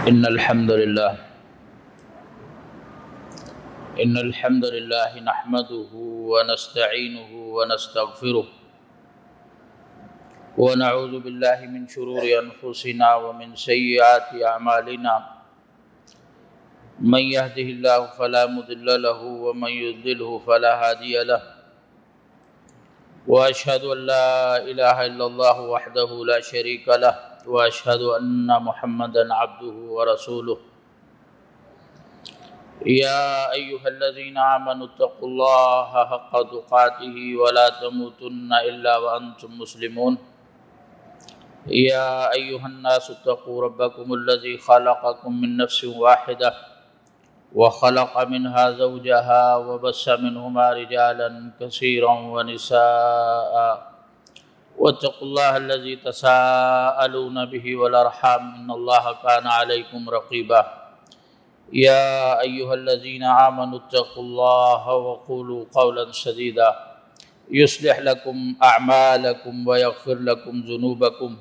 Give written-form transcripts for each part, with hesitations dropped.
إن الحمد لله نحمده ونستعينه ونستغفره ونعوذ بالله من شرور أنفسنا ومن سيئات أعمالنا من يهده الله فلا مضل له ومن يضلله فلا هادي له وأشهد أن لا إله إلا الله وحده لا شريك له وأشهد أن محمدا عبده ورسوله يا أيها الذين آمنوا اتقوا الله حق تقاته ولا تموتن إلا وأنتم مسلمون يا أيها الناس اتقوا ربكم الذي خلقكم من نفس واحدة وخلق منها زوجها وبث منهما رجالا كثيرا ونساء واتقوا الله الذي تساءلون به والأرحام إن الله كان عليكم رقيبا يا أيها الذين آمنوا اتقوا الله وقولوا قولا سديدا يصلح لكم أعمالكم ويغفر لكم ذنوبكم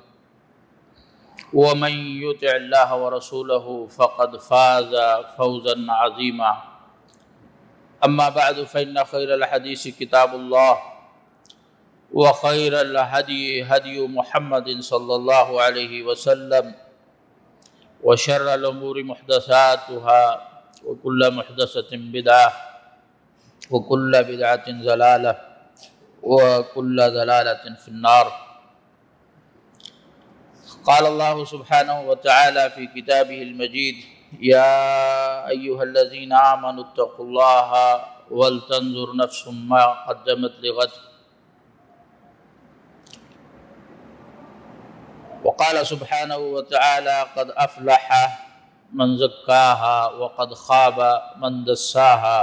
ومن يطع الله ورسوله فقد فاز فوزا عظيما أما بعد فإن خير الحديث كتاب الله وخير الهدي هدي محمد صلى الله عليه وسلم وشر الأمور محدثاتها وكل محدثة بدعة وكل بدعة ضلالة وكل ضلالة في النار. قال الله سبحانه وتعالى في كتابه المجيد يا أيها الذين آمنوا اتقوا الله ولتنظر نفس ما قدمت لغد وقال سبحانه وتعالى قد أفلح من زكاها وقد خاب من دساها.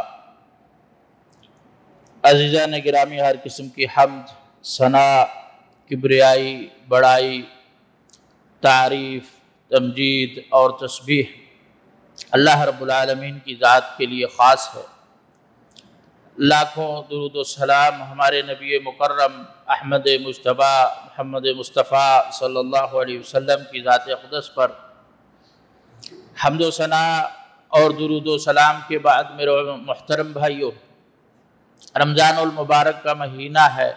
عزیزان گرامی، ہر قسم کی حمد، ثنا، کبریائی، بڑائی، تعریف، تمجید اور تسبیح اللہ رب العالمین کی ذات کے لیے خاص ہے۔ لاکھوں درود و سلام ہمارے نبی مکرم احمد مجتبیٰ محمد مصطفیٰ صلی اللہ علیہ وسلم کی ذات اقدس پر۔ حمد و ثنا اور درود و سلام کے بعد میرے محترم بھائیوں، رمضان المبارک کا مہینہ ہے،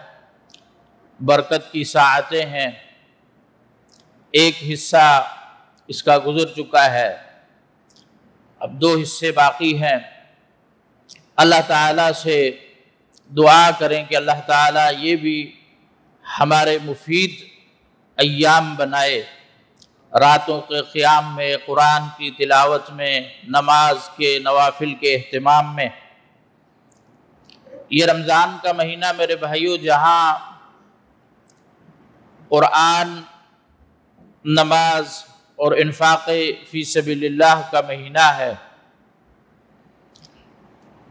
برکت کی ساعتیں ہیں، ایک حصہ اس کا گزر چکا ہے، اب 2 حصے باقی ہیں۔ اللہ تعالیٰ سے دعا کریں کہ اللہ تعالیٰ یہ بھی ہمارے مفید ایام بنائے، راتوں کے قیام میں، قرآن کی تلاوت میں، نماز کے نوافل کے اہتمام میں۔ یہ رمضان کا مہینہ میرے بھائیوں جہاں قرآن، نماز اور انفاق فی سبیل اللہ کا مہینہ ہے،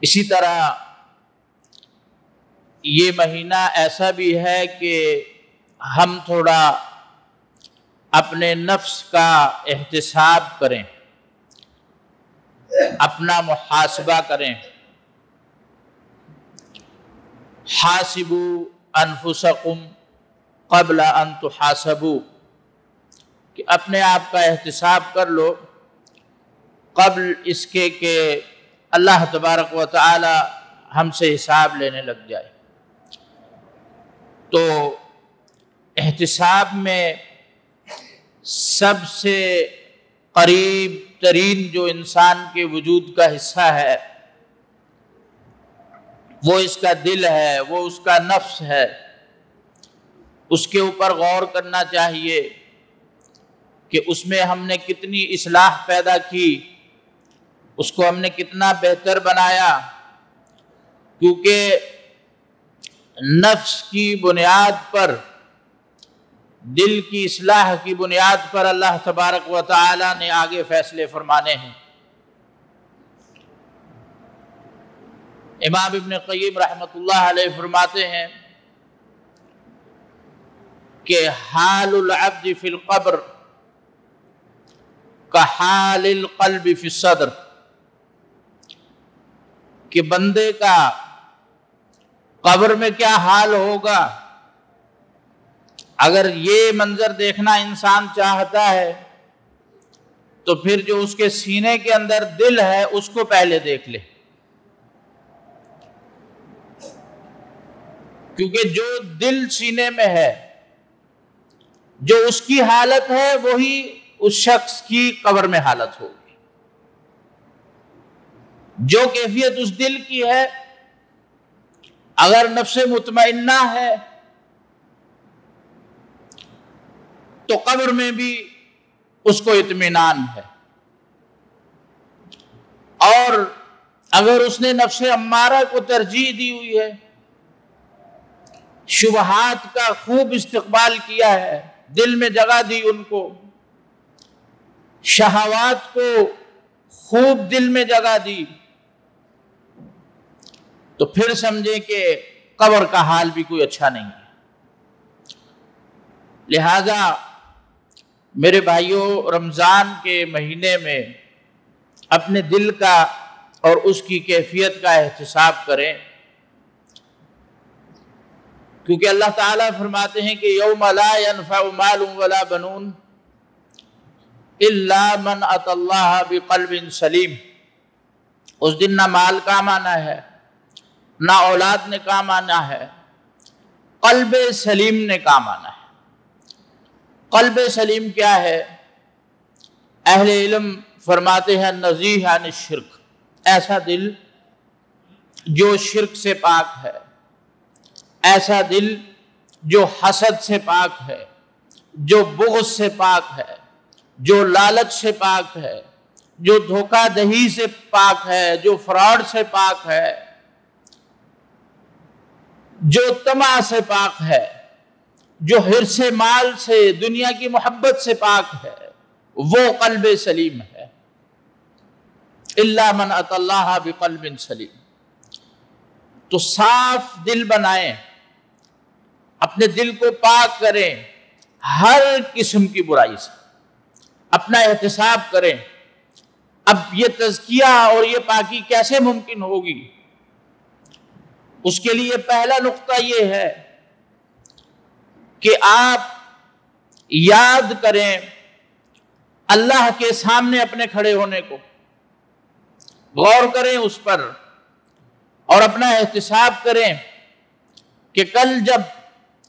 اسی طرح یہ مہینہ ایسا بھی ہے کہ ہم تھوڑا اپنے نفس کا احتساب کریں، اپنا محاسبہ کریں۔ حاسبوا انفسکم قبل ان تحاسبوا، کہ اپنے آپ کا احتساب کر لو قبل اس کے کہ اللہ تبارک و تعالی ہم سے حساب لینے لگ جائے۔ تو احتساب میں سب سے قریب ترین جو انسان کے وجود کا حصہ ہے وہ اس کا دل ہے، وہ اس کا نفس ہے۔ اس کے اوپر غور کرنا چاہیے کہ اس میں ہم نے کتنی اصلاح پیدا کی، اس کو ہم نے کتنا بہتر بنایا، کیونکہ نفس کی بنیاد پر، دل کی اصلاح کی بنیاد پر اللہ تبارک و تعالی نے آگے فیصلے فرمانے ہیں۔ امام ابن قیم رحمۃ اللہ علیہ فرماتے ہیں کہ حال العبد فی القبر کحال القلب فی الصدر، کہ بندے کا قبر میں کیا حال ہوگا اگر یہ منظر دیکھنا انسان چاہتا ہے تو پھر جو اس کے سینے کے اندر دل ہے اس کو پہلے دیکھ لے، کیونکہ جو دل سینے میں ہے، جو اس کی حالت ہے وہی اس شخص کی قبر میں حالت ہوگی۔ جو کیفیت اس دل کی ہے، اگر نفس مطمئنہ ہے تو قبر میں بھی اس کو اطمینان ہے، اور اگر اس نے نفس امارہ کو ترجیح دی ہوئی ہے، شبہات کا خوب استقبال کیا ہے، دل میں جگہ دی ان کو، شہوات کو خوب دل میں جگہ دی، تو پھر سمجھے کہ قبر کا حال بھی کوئی اچھا نہیں ہے۔ لہذا میرے بھائیوں، رمضان کے مہینے میں اپنے دل کا اور اس کی کیفیت کا احتساب کریں، کیونکہ اللہ تعالیٰ فرماتے ہیں کہ یوم لا ينفع مال ولا بنون الا من اتى اللہ بقلب سلیم۔ اس دن نہ مال کام آنا ہے، نہ اولاد نے کام آنا ہے، قلب سلیم نے کام آنا ہے۔ قلب سلیم کیا ہے؟ اہل علم فرماتے ہیں نزیہ عن الشرک، ایسا دل جو شرک سے پاک ہے، ایسا دل جو حسد سے پاک ہے، جو بغض سے پاک ہے، جو لالچ سے پاک ہے، جو دھوکہ دہی سے پاک ہے، جو فراڈ سے پاک ہے، جو طمع سے پاک ہے، جو حرص مال سے، دنیا کی محبت سے پاک ہے، وہ قلب سلیم ہے۔ الا من اتى اللہ بقلب سلیم۔ تو صاف دل بنائیں، اپنے دل کو پاک کریں ہر قسم کی برائی سے، اپنا احتساب کریں۔ اب یہ تزکیہ اور یہ پاکی کیسے ممکن ہوگی؟ اس کے لیے پہلا نقطہ یہ ہے کہ آپ یاد کریں اللہ کے سامنے اپنے کھڑے ہونے کو، غور کریں اس پر، اور اپنا احتساب کریں کہ کل جب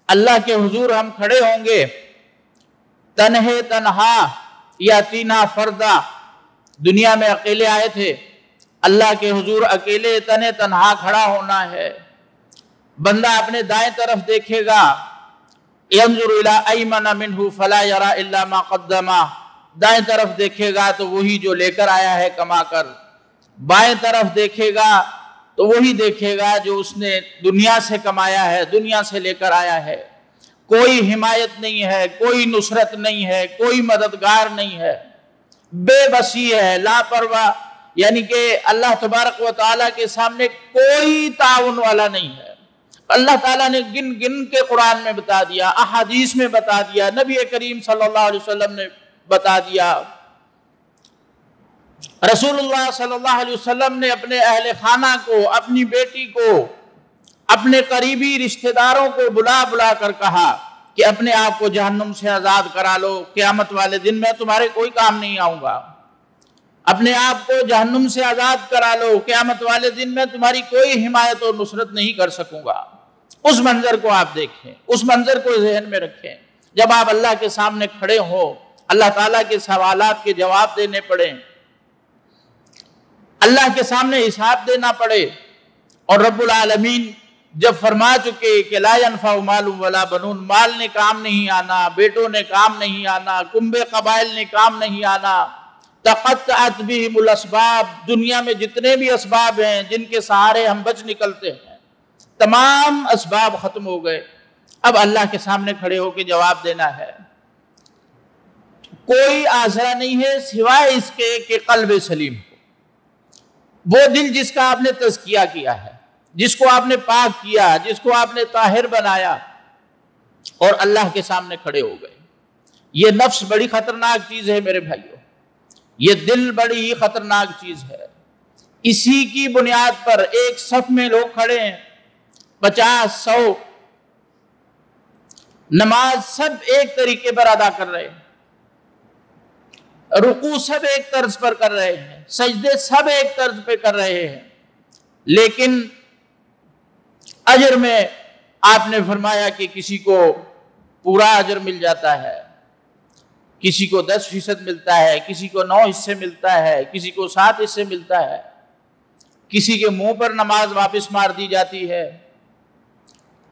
اللہ کے حضور ہم کھڑے ہوں گے، تنہے تنہا یا تینا فردہ، دنیا میں اکیلے آئے تھے، اللہ کے حضور اکیلے تنہے تنہا کھڑا ہونا ہے۔ بندہ اپنے دائیں طرف دیکھے گا، ينظر الى ایمن منہ فلا یرا الا ما قدم، دائیں طرف دیکھے گا تو وہی جو لے کر آیا ہے کما کر، بائیں طرف دیکھے گا تو وہی دیکھے گا جو اس نے دنیا سے کمایا ہے، دنیا سے لے کر آیا ہے۔ کوئی حمایت نہیں ہے، کوئی نصرت نہیں ہے، کوئی مددگار نہیں ہے، بے بسی ہے، لاپرواہ، یعنی کہ اللہ تبارک و تعالیٰ کے سامنے کوئی تعاون والا نہیں ہے۔ اللہ تعالیٰ نے گن گن کے قرآن میں بتا دیا، احادیث میں بتا دیا، نبی کریم صلی اللہ علیہ وسلم نے بتا دیا، رسول اللہ صلی اللہ علیہ وسلم نے اپنے اہل خانہ کو، اپنی بیٹی کو، اپنے قریبی رشتہ داروں کو بلا بلا کر کہا کہ اپنے آپ کو جہنم سے آزاد کرا لو، قیامت والے دن میں تمہارے کوئی کام نہیں آؤں گا۔ اپنے آپ کو جہنم سے آزاد کرا لو، قیامت والے دن میں تمہاری کوئی حمایت اور نصرت نہیں کر سکوں گا۔ اس منظر کو آپ دیکھیں، اس منظر کو ذہن میں رکھیں۔ جب آپ اللہ کے سامنے کھڑے ہو، اللہ تعالیٰ کے سوالات کے جواب دینے پڑیں، اللہ کے سامنے حساب دینا پڑے، اور رب العالمین جب فرما چکے کہ لا ينفع مال ولا بنون، مال نے کام نہیں آنا، بیٹوں نے کام نہیں آنا، کنبے قبائل نے کام نہیں آنا، تقطعت بہم الاسباب، دنیا میں جتنے بھی اسباب ہیں جن کے سہارے ہم بچ نکلتے ہیں، تمام اسباب ختم ہو گئے۔ اب اللہ کے سامنے کھڑے ہو کے جواب دینا ہے۔ کوئی آسرا نہیں ہے سوائے اس کے کہ قلب سلیم ہو، وہ دل جس کا آپ نے تزکیہ کیا ہے، جس کو آپ نے پاک کیا، جس کو آپ نے طاہر بنایا، اور اللہ کے سامنے کھڑے ہو گئے۔ یہ نفس بڑی خطرناک چیز ہے میرے بھائیوں، یہ دل بڑی ہی خطرناک چیز ہے۔ اسی کی بنیاد پر ایک صف میں لوگ کھڑے ہیں، 50 100 نماز سب ایک طریقے پر ادا کر رہے ہیں۔ رکوع سب ایک طرز پر کر رہے ہیں، سجدے سب ایک طرز پہ کر رہے ہیں، لیکن اجر میں آپ نے فرمایا کہ کسی کو پورا اجر مل جاتا ہے، کسی کو 10% ملتا ہے، کسی کو 9 حصے ملتا ہے، کسی کو 7 حصے ملتا ہے، کسی کے منہ پر نماز واپس مار دی جاتی ہے،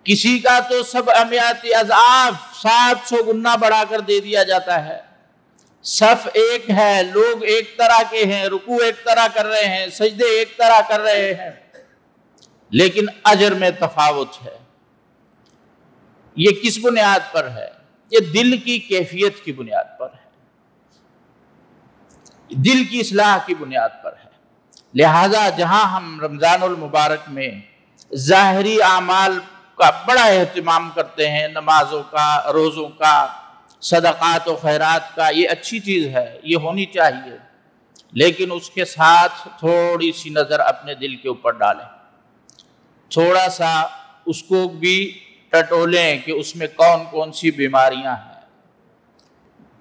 کسی کا تو 700 اضعاف 700 گنا بڑھا کر دے دیا جاتا ہے۔ صف ایک ہے، لوگ ایک طرح کے ہیں، رکوع ایک طرح کر رہے ہیں، سجدے ایک طرح کر رہے ہیں، لیکن اجر میں تفاوت ہے۔ یہ کس بنیاد پر ہے؟ یہ دل کی کیفیت کی بنیاد پر ہے، دل کی اصلاح کی بنیاد پر ہے۔ لہذا جہاں ہم رمضان المبارک میں ظاہری اعمال کا بڑا اہتمام کرتے ہیں، نمازوں کا، روزوں کا، صدقات و خیرات کا، یہ اچھی چیز ہے، یہ ہونی چاہیے، لیکن اس کے ساتھ تھوڑی سی نظر اپنے دل کے اوپر ڈالیں، تھوڑا سا اس کو بھی ٹٹولیں کہ اس میں کون کون سی بیماریاں ہیں۔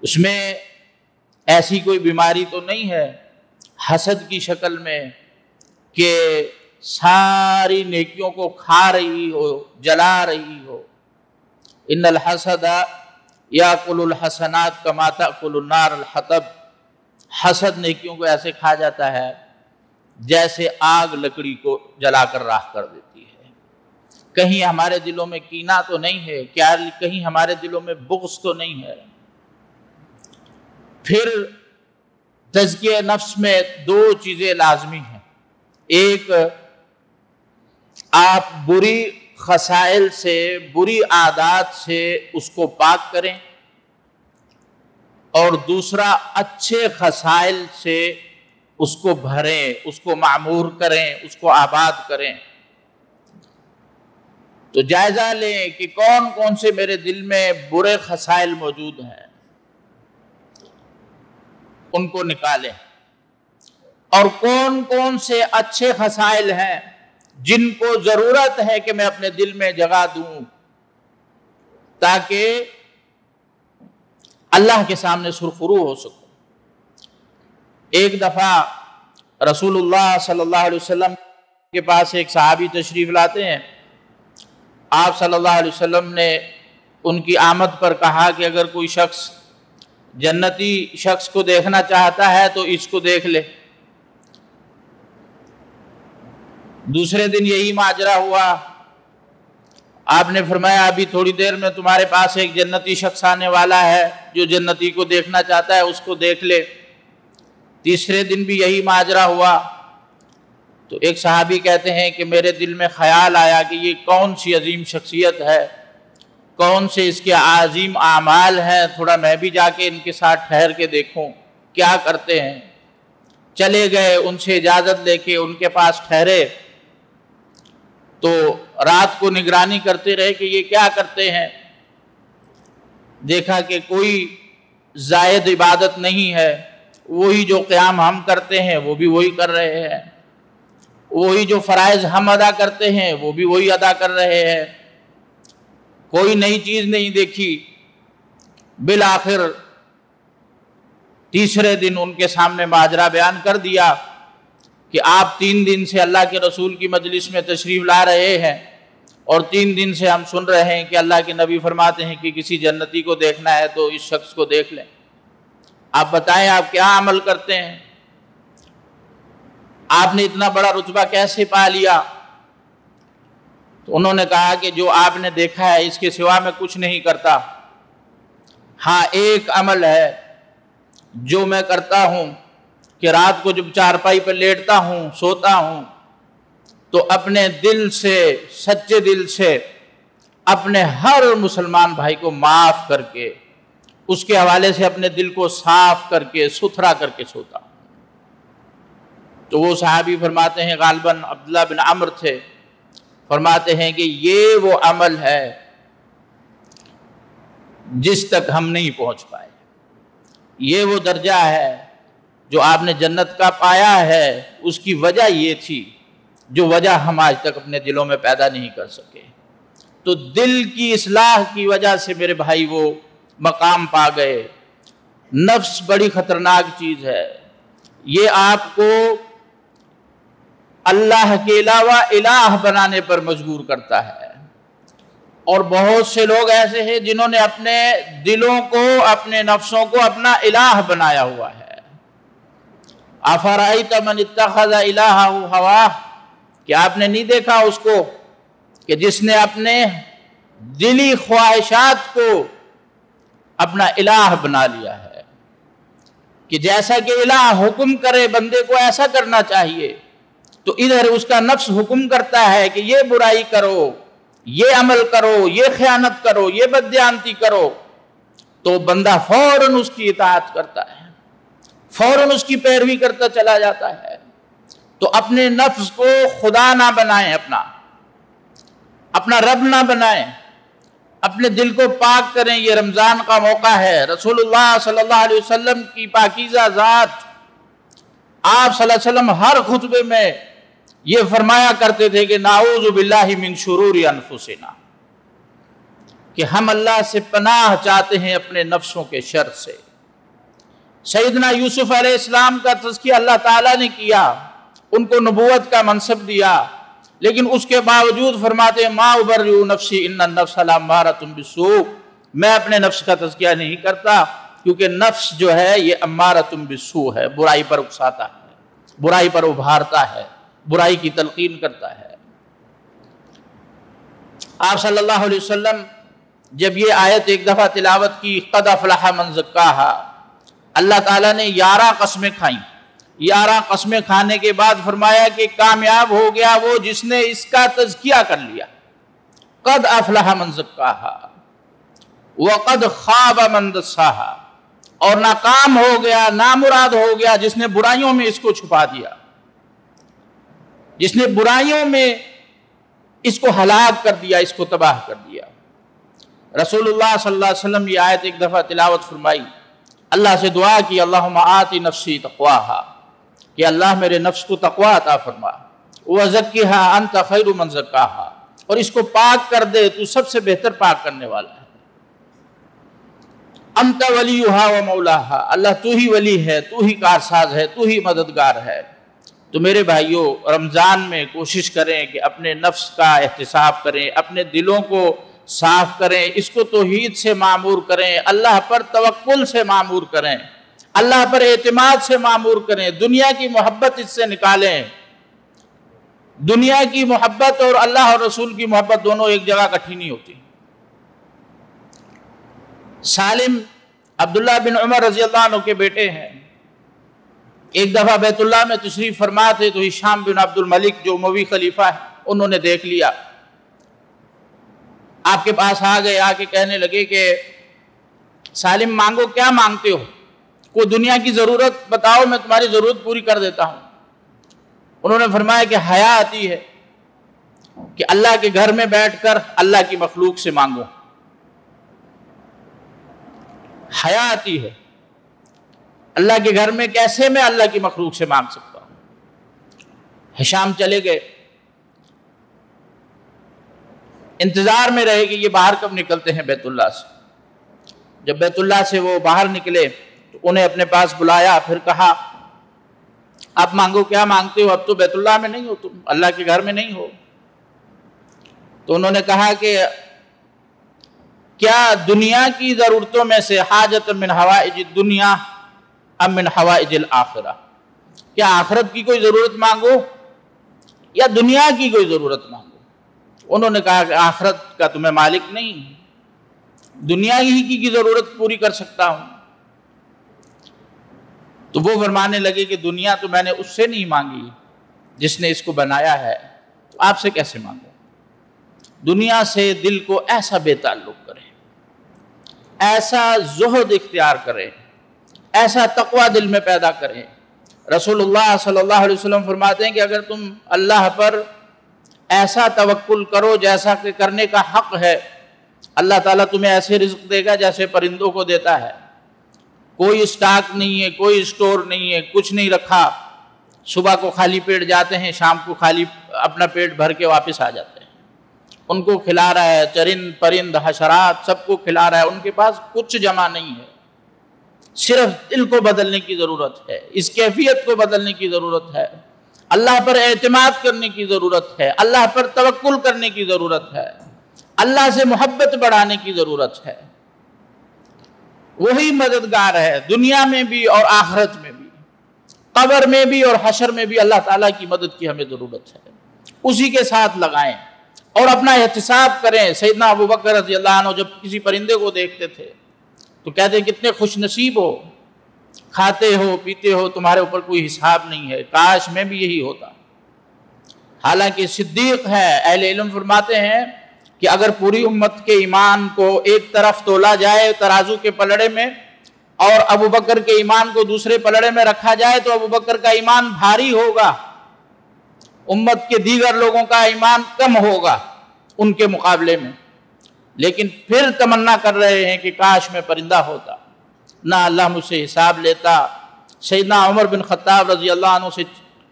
اس میں ایسی کوئی بیماری تو نہیں ہے حسد کی شکل میں کہ ساری نیکیوں کو کھا رہی ہو، جلا رہی ہو۔ ان الحسد یاکل الحسنات کما تاکل النار الحطب، حسد نیکیوں کو ایسے کھا جاتا ہے جیسے آگ لکڑی کو جلا کر راکھ کر دیتی ہے۔ کہیں ہمارے دلوں میں کینہ تو نہیں ہے، کیا کہیں ہمارے دلوں میں بغض تو نہیں ہے؟ پھر تزکیہ نفس میں 2 چیزیں لازمی ہیں۔ ایک، آپ بری خصائل سے، بری عادات سے اس کو پاک کریں، اور دوسرا اچھے خصائل سے اس کو بھریں، اس کو معمور کریں، اس کو آباد کریں۔ تو جائزہ لیں کہ کون کون سے میرے دل میں برے خصائل موجود ہیں، ان کو نکالیں، اور کون کون سے اچھے خصائل ہیں جن کو ضرورت ہے کہ میں اپنے دل میں جگہ دوں تاکہ اللہ کے سامنے سرخرو ہو سکوں۔ ایک دفعہ رسول اللہ صلی اللہ علیہ وسلم کے پاس ایک صحابی تشریف لاتے ہیں۔ آپ صلی اللہ علیہ وسلم نے ان کی آمد پر کہا کہ اگر کوئی شخص جنتی شخص کو دیکھنا چاہتا ہے تو اس کو دیکھ لے۔ دوسرے دن یہی ماجرا ہوا، آپ نے فرمایا ابھی تھوڑی دیر میں تمہارے پاس ایک جنتی شخص آنے والا ہے، جو جنتی کو دیکھنا چاہتا ہے اس کو دیکھ لے۔ تیسرے دن بھی یہی ماجرا ہوا، تو ایک صحابی کہتے ہیں کہ میرے دل میں خیال آیا کہ یہ کون سی عظیم شخصیت ہے، کون سے اس کے عظیم اعمال ہیں، تھوڑا میں بھی جا کے ان کے ساتھ ٹھہر کے دیکھوں کیا کرتے ہیں۔ چلے گئے، ان سے اجازت لے کے ان کے پاس ٹھہرے، تو رات کو نگرانی کرتے رہے کہ یہ کیا کرتے ہیں۔ دیکھا کہ کوئی زائد عبادت نہیں ہے، وہی جو قیام ہم کرتے ہیں وہ بھی وہی کر رہے ہیں، وہی جو فرائض ہم ادا کرتے ہیں وہ بھی وہی ادا کر رہے ہیں، کوئی نئی چیز نہیں دیکھی۔ بالآخر تیسرے دن ان کے سامنے ماجرا بیان کر دیا کہ آپ 3 دن سے اللہ کے رسول کی مجلس میں تشریف لا رہے ہیں، اور 3 دن سے ہم سن رہے ہیں کہ اللہ کے نبی فرماتے ہیں کہ کسی جنتی کو دیکھنا ہے تو اس شخص کو دیکھ لیں۔ آپ بتائیں آپ کیا عمل کرتے ہیں؟ آپ نے اتنا بڑا رتبہ کیسے پا لیا؟ تو انہوں نے کہا کہ جو آپ نے دیکھا ہے اس کے سوا میں کچھ نہیں کرتا۔ ہاں ایک عمل ہے جو میں کرتا ہوں کہ رات کو جب چارپائی پر لیٹتا ہوں، سوتا ہوں، تو اپنے دل سے، سچے دل سے اپنے ہر مسلمان بھائی کو معاف کر کے، اس کے حوالے سے اپنے دل کو صاف کر کے، ستھرا کر کے سوتا ہوں۔ تو وہ صحابی فرماتے ہیں، غالباً عبداللہ بن عمر تھے، فرماتے ہیں کہ یہ وہ عمل ہے جس تک ہم نہیں پہنچ پائے، یہ وہ درجہ ہے جو آپ نے جنت کا پایا ہے، اس کی وجہ یہ تھی جو وجہ ہم آج تک اپنے دلوں میں پیدا نہیں کر سکے۔ تو دل کی اصلاح کی وجہ سے میرے بھائی وہ مقام پا گئے۔ نفس بڑی خطرناک چیز ہے، یہ آپ کو اللہ کے علاوہ الہ بنانے پر مجبور کرتا ہے۔ اور بہت سے لوگ ایسے ہیں جنہوں نے اپنے دلوں کو، اپنے نفسوں کو اپنا الہ بنایا ہوا ہے۔ افرأیت من اتخذ الہہ ہواہ، کیا آپ نے نہیں دیکھا اس کو کہ جس نے اپنے دلی خواہشات کو اپنا الہ بنا لیا ہے، کہ جیسا کہ الہ حکم کرے بندے کو ایسا کرنا چاہیے، تو ادھر اس کا نفس حکم کرتا ہے کہ یہ برائی کرو، یہ عمل کرو، یہ خیانت کرو، یہ بددیانتی کرو، تو بندہ فوراً اس کی اطاعت کرتا ہے، فوراً اس کی پیروی کرتا چلا جاتا ہے۔ تو اپنے نفس کو خدا نہ بنائیں، اپنا رب نہ بنائیں، اپنے دل کو پاک کریں۔ یہ رمضان کا موقع ہے، رسول اللہ صلی اللہ علیہ وسلم کی پاکیزہ ذات، آپ صلی اللہ علیہ وسلم ہر خطبے میں یہ فرمایا کرتے تھے کہ نعوذ باللہ من شرور انفسنا، کہ ہم اللہ سے پناہ چاہتے ہیں اپنے نفسوں کے شر سے۔ سیدنا یوسف علیہ السلام کا تذکیہ اللہ تعالیٰ نے کیا، ان کو نبوت کا منصب دیا، لیکن اس کے باوجود فرماتے ہیں ما ابرئ نفسی ان النفس لامارۃ بالسوء، میں اپنے نفس کا تذکیہ نہیں کرتا، کیونکہ نفس جو ہے یہ امارۃ بالسوء ہے، برائی پر اکساتا ہے، برائی پر ابھارتا ہے، برائی کی تلقین کرتا ہے۔ آپ صلی اللہ علیہ وسلم جب یہ آیت ایک دفعہ تلاوت کی، قد افلح من زکاہا، اللہ تعالیٰ نے 11 قسمیں کھائیں، 11 قسمیں کھانے کے بعد فرمایا کہ کامیاب ہو گیا وہ جس نے اس کا تزکیہ کر لیا، قد افلح من زکاہا وقد خاب من دساہا، اور ناکام ہو گیا، نامراد ہو گیا جس نے برائیوں میں اس کو چھپا دیا، جس نے برائیوں میں اس کو ہلاک کر دیا، اس کو تباہ کر دیا۔ رسول اللہ صلی اللہ علیہ وسلم یہ آیت ایک دفعہ تلاوت فرمائی، اللہ سے دعا کی اللہم آتی نفسی تقواہا، کہ اللہ میرے نفس کو تقوی عطا فرما، وزکیہا انت خیر من زکاہا، اور اس کو پاک کر دے، تو سب سے بہتر پاک کرنے والا ہے۔ انت ولیہا و مولاہا، اللہ تو ہی ولی ہے، تو ہی کارساز ہے، تو ہی مددگار ہے۔ تو میرے بھائیوں، رمضان میں کوشش کریں کہ اپنے نفس کا احتساب کریں، اپنے دلوں کو صاف کریں، اس کو توحید سے معمور کریں، اللہ پر توکل سے معمور کریں، اللہ پر اعتماد سے معمور کریں، دنیا کی محبت اس سے نکالیں۔ دنیا کی محبت اور اللہ اور رسول کی محبت دونوں ایک جگہ اکٹھی نہیں ہوتی۔ سالم عبداللہ بن عمر رضی اللہ عنہ کے بیٹے ہیں، ایک دفعہ بیت اللہ میں تشریف فرما تھے تو ہشام بن عبد الملک جو اموی خلیفہ ہے انہوں نے دیکھ لیا، آپ کے پاس آ گئے، آ کے کہنے لگے کہ سالم مانگو، کیا مانگتے ہو؟ کوئی دنیا کی ضرورت بتاؤ، میں تمہاری ضرورت پوری کر دیتا ہوں۔ انہوں نے فرمایا کہ حیا آتی ہے کہ اللہ کے گھر میں بیٹھ کر اللہ کی مخلوق سے مانگو، حیا آتی ہے، اللہ کے گھر میں کیسے میں اللہ کی مخلوق سے مانگ سکتا ہوں؟ ہشام چلے گئے، انتظار میں رہے کہ یہ باہر کب نکلتے ہیں بیت اللہ سے۔ جب بیت اللہ سے وہ باہر نکلے تو انہیں اپنے پاس بلایا، پھر کہا آپ مانگو، کیا مانگتے ہو؟ اب تو بیت اللہ میں نہیں ہو، تم اللہ کے گھر میں نہیں ہو۔ تو انہوں نے کہا کہ کیا دنیا کی ضرورتوں میں سے حاجت من حوائج الدنیا ام من حوائج الآخرہ، کیا آخرت کی کوئی ضرورت مانگو یا دنیا کی کوئی ضرورت مانگو؟ انہوں نے کہا کہ آخرت کا تمہیں مالک نہیں، دنیا ہی کی ضرورت پوری کر سکتا ہوں۔ تو وہ فرمانے لگے کہ دنیا تو میں نے اس سے نہیں مانگی جس نے اس کو بنایا ہے، تو آپ سے کیسے مانگو؟ دنیا سے دل کو ایسا بے تعلق کریں، ایسا زہد اختیار کریں، ایسا تقوی دل میں پیدا کریں۔ رسول اللہ صلی اللہ علیہ وسلم فرماتے ہیں کہ اگر تم اللہ پر ایسا توکل کرو جیسا کہ کرنے کا حق ہے، اللہ تعالیٰ تمہیں ایسے رزق دے گا جیسے پرندوں کو دیتا ہے۔ کوئی اسٹاک نہیں ہے، کوئی اسٹور نہیں ہے، کچھ نہیں رکھا، صبح کو خالی پیٹ جاتے ہیں، شام کو خالی اپنا پیٹ بھر کے واپس آ جاتے ہیں۔ ان کو کھلا رہا ہے، چرند پرند حشرات سب کو کھلا رہا ہے، ان کے پاس کچھ جمع نہیں ہے۔ صرف دل کو بدلنے کی ضرورت ہے، اس کیفیت کو بدلنے کی ضرورت ہے، اللہ پر اعتماد کرنے کی ضرورت ہے، اللہ پر توکل کرنے کی ضرورت ہے، اللہ سے محبت بڑھانے کی ضرورت ہے۔ وہی مددگار ہے دنیا میں بھی اور آخرت میں بھی، قبر میں بھی اور حشر میں بھی اللہ تعالیٰ کی مدد کی ہمیں ضرورت ہے، اسی کے ساتھ لگائیں اور اپنا احتساب کریں۔ سیدنا ابوبکر رضی اللہ عنہ جب کسی پرندے کو دیکھتے تھے تو کہتے ہیں کتنے خوش نصیب ہو، کھاتے ہو پیتے ہو، تمہارے اوپر کوئی حساب نہیں ہے، کاش میں بھی یہی ہوتا۔ حالانکہ صدیق ہے، اہل علم فرماتے ہیں کہ اگر پوری امت کے ایمان کو ایک طرف تولا جائے ترازو کے پلڑے میں اور ابوبکر کے ایمان کو دوسرے پلڑے میں رکھا جائے تو ابوبکر کا ایمان بھاری ہوگا، امت کے دیگر لوگوں کا ایمان کم ہوگا ان کے مقابلے میں، لیکن پھر تمنا کر رہے ہیں کہ کاش میں پرندہ ہوتا، نہ اللہ مجھ سے حساب لیتا۔ سیدنا عمر بن خطاب رضی اللہ عنہ سے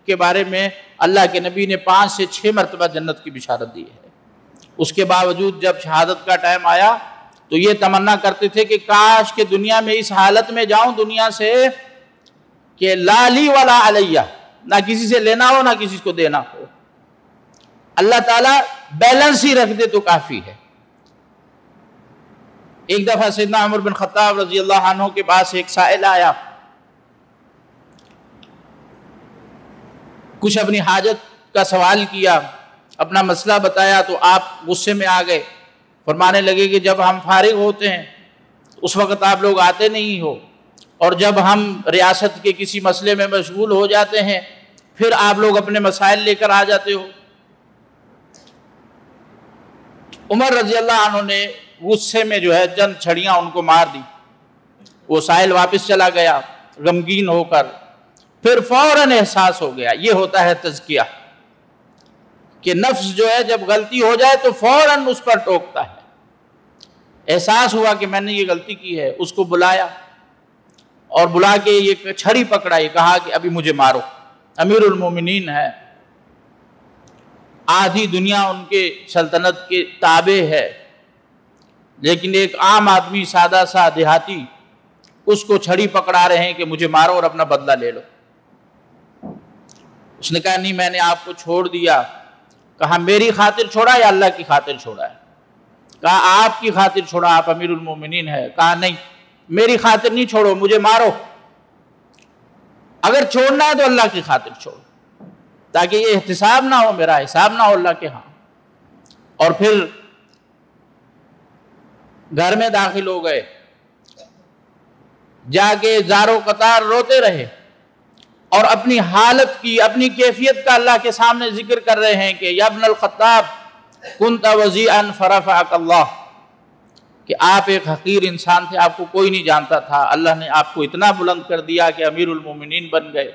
کے بارے میں اللہ کے نبی نے 5 سے 6 مرتبہ جنت کی بشارت دی ہے، اس کے باوجود جب شہادت کا ٹائم آیا تو یہ تمنا کرتے تھے کہ کاش کہ دنیا میں اس حالت میں جاؤں دنیا سے کہ لا لی ولا علیہ، نہ کسی سے لینا ہو نہ کسی کو دینا ہو، اللہ تعالیٰ بیلنس ہی رکھ دے تو کافی ہے۔ ایک دفعہ سیدنا عمر بن خطاب رضی اللہ عنہ کے پاس ایک سائل آیا، کچھ اپنی حاجت کا سوال کیا، اپنا مسئلہ بتایا تو آپ غصے میں آ گئے، فرمانے لگے کہ جب ہم فارغ ہوتے ہیں اس وقت آپ لوگ آتے نہیں ہو، اور جب ہم ریاست کے کسی مسئلے میں مشغول ہو جاتے ہیں پھر آپ لوگ اپنے مسائل لے کر آ جاتے ہو۔ عمر رضی اللہ عنہ نے غصے میں جو ہے چند چھڑیاں ان کو مار دی، وہ سائل واپس چلا گیا غمگین ہو کر، پھر فوراً احساس ہو گیا، یہ ہوتا ہے تزکیہ، کہ نفس جو ہے جب غلطی ہو جائے تو فوراً اس پر ٹوکتا ہے۔ احساس ہوا کہ میں نے یہ غلطی کی ہے، اس کو بلایا اور بلا کے یہ چھڑی پکڑائی، کہا کہ ابھی مجھے مارو، امیر المومنین ہے، آدھی دنیا ان کے سلطنت کے تابع ہے، لیکن ایک عام آدمی سادہ سا دیہاتی اس کو چھڑی پکڑا رہے ہیں کہ مجھے مارو اور اپنا بدلہ لے لو۔ اس نے کہا نہیں، میں نے آپ کو چھوڑ دیا۔ کہا میری خاطر چھوڑا یا اللہ کی خاطر چھوڑا ہے؟ کہا آپ کی خاطر چھوڑا، آپ امیر المومنین ہے۔ کہا نہیں، میری خاطر نہیں چھوڑو، مجھے مارو، اگر چھوڑنا ہے تو اللہ کی خاطر چھوڑو، تاکہ یہ احتساب نہ ہو، میرا حساب نہ ہو اللہ کے ہاں۔ اور پھر گھر میں داخل ہو گئے، جا کے زارو قطار روتے رہے اور اپنی حالت کی، اپنی کیفیت کا اللہ کے سامنے ذکر کر رہے ہیں کہ یا ابن الخطاب کنت وضیعا فرفعک اللہ، کہ آپ ایک حقیر انسان تھے، آپ کو کوئی نہیں جانتا تھا، اللہ نے آپ کو اتنا بلند کر دیا کہ امیر المومنین بن گئے،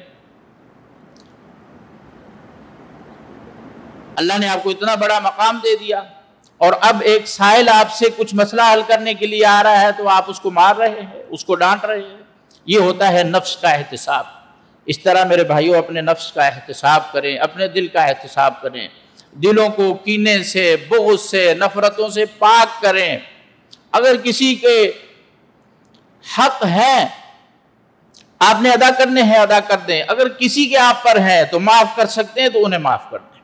اللہ نے آپ کو اتنا بڑا مقام دے دیا، اور اب ایک سائل آپ سے کچھ مسئلہ حل کرنے کے لیے آ رہا ہے تو آپ اس کو مار رہے ہیں، اس کو ڈانٹ رہے ہیں۔ یہ ہوتا ہے نفس کا احتساب۔ اس طرح میرے بھائیوں اپنے نفس کا احتساب کریں، اپنے دل کا احتساب کریں، دلوں کو کینے سے، بغض سے، نفرتوں سے پاک کریں۔ اگر کسی کے حق ہیں آپ نے ادا کرنے ہیں، ادا کر دیں، اگر کسی کے آپ پر ہیں تو معاف کر سکتے ہیں تو انہیں معاف کر دیں،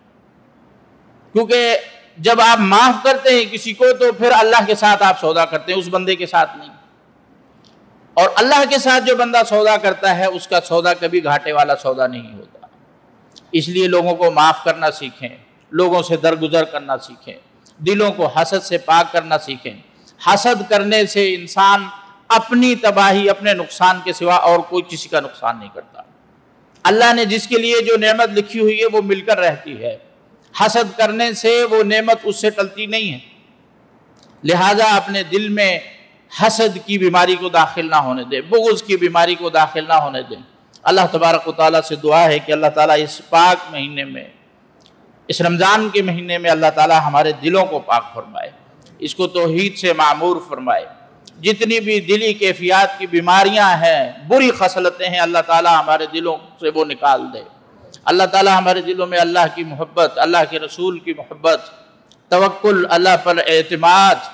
کیونکہ جب آپ معاف کرتے ہیں کسی کو تو پھر اللہ کے ساتھ آپ سودا کرتے ہیں، اس بندے کے ساتھ نہیں۔ اور اللہ کے ساتھ جو بندہ سودا کرتا ہے اس کا سودا کبھی گھاٹے والا سودا نہیں ہوتا۔ اس لیے لوگوں کو معاف کرنا سیکھیں، لوگوں سے درگزر کرنا سیکھیں، دلوں کو حسد سے پاک کرنا سیکھیں۔ حسد کرنے سے انسان اپنی تباہی، اپنے نقصان کے سوا اور کوئی کسی کا نقصان نہیں کرتا۔ اللہ نے جس کے لیے جو نعمت لکھی ہوئی ہے وہ مل کر رہتی ہے، حسد کرنے سے وہ نعمت اس سے ٹلتی نہیں ہے۔ لہٰذا اپنے دل میں حسد کی بیماری کو داخل نہ ہونے دیں، بغض کی بیماری کو داخل نہ ہونے دیں۔ اللہ تبارک و تعالیٰ سے دعا ہے کہ اللہ تعالیٰ اس پاک مہینے میں، اس رمضان کے مہینے میں اللہ تعالیٰ ہمارے دلوں کو پاک فرمائے، اس کو توحید سے معمور فرمائے۔ جتنی بھی دلی کیفیات کی بیماریاں ہیں، بری خصلتیں ہیں، اللہ تعالیٰ ہمارے دلوں سے وہ نکال دے۔ اللہ تعالیٰ ہمارے دلوں میں اللہ کی محبت، اللہ کے رسول کی محبت، توکل، اللہ پر اعتماد،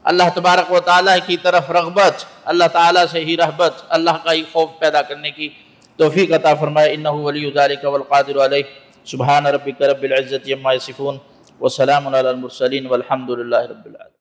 اللہ تبارک و تعالیٰ کی طرف رغبت، اللہ تعالیٰ سے ہی رہبت، اللہ کا ہی خوف پیدا کرنے کی توفیق عطا فرمائے۔ انہ ولی ذالک والقادر علیہ۔ سبحان ربک رب العزت عما یصفون وسلام علی المرسلین والحمد للہ رب العالمین۔